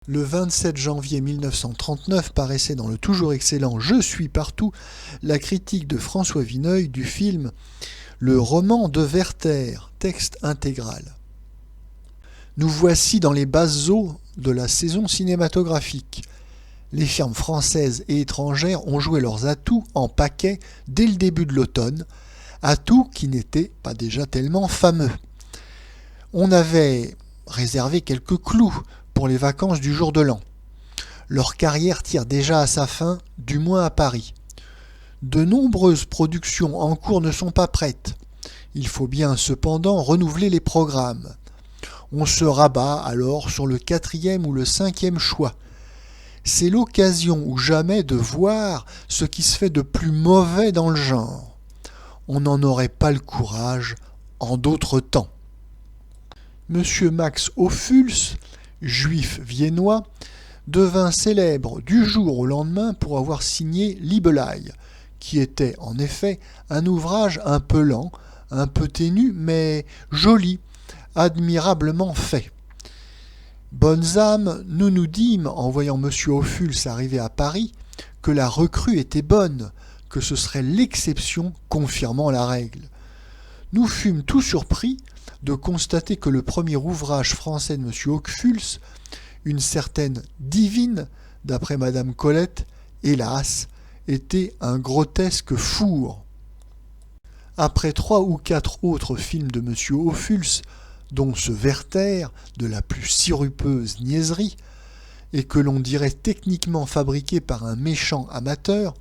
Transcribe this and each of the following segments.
Le 27 janvier 1939 paraissait dans le toujours excellent Je suis partout la critique de François Vineuil du film Le roman de Werther, texte intégral. Nous voici dans les basses eaux de la saison cinématographique. Les firmes françaises et étrangères ont joué leurs atouts en paquet dès le début de l'automne, atouts qui n'étaient pas déjà tellement fameux. On avait réservé quelques clous pour les vacances du jour de l'an. Leur carrière tire déjà à sa fin, du moins à Paris. De nombreuses productions en cours ne sont pas prêtes. Il faut bien cependant renouveler les programmes. On se rabat alors sur le 4e ou le 5e choix. C'est l'occasion ou jamais de voir ce qui se fait de plus mauvais dans le genre. On n'en aurait pas le courage en d'autres temps. Monsieur Max Ophuls, juif viennois, devint célèbre du jour au lendemain pour avoir signé Liebeleid, qui était en effet un ouvrage un peu lent, un peu ténu, mais joli, admirablement fait. Bonnes âmes, nous nous dîmes, en voyant monsieur Ophuls arriver à Paris, que la recrue était bonne, que ce serait l'exception confirmant la règle. Nous fûmes tout surpris de constater que le premier ouvrage français de monsieur Ophuls, une certaine Divine, d'après madame Colette, hélas, était un grotesque four. Après 3 ou 4 autres films de monsieur Ophuls, dont ce Werther, de la plus sirupeuse niaiserie, et que l'on dirait techniquement fabriqué par un méchant amateur,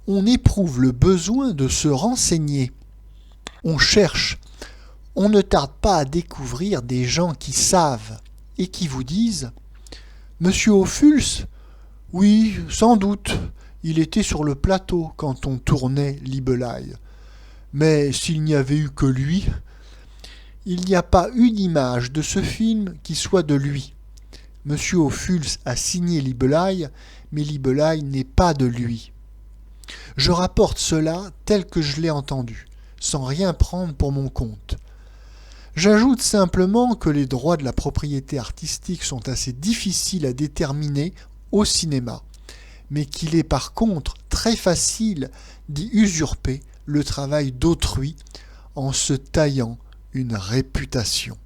on éprouve le besoin de se renseigner. On cherche. On ne tarde pas à découvrir des gens qui savent et qui vous disent « Monsieur Ophuls ? Oui, sans doute, il était sur le plateau quand on tournait Liebeleid. Mais s'il n'y avait eu que lui, il n'y a pas une image de ce film qui soit de lui. Monsieur Ophuls a signé Liebeleid, mais Liebeleid n'est pas de lui. Je rapporte cela tel que je l'ai entendu, sans rien prendre pour mon compte. J'ajoute simplement que les droits de la propriété artistique sont assez difficiles à déterminer au cinéma, mais qu'il est par contre très facile d'y usurper le travail d'autrui en se taillant une réputation.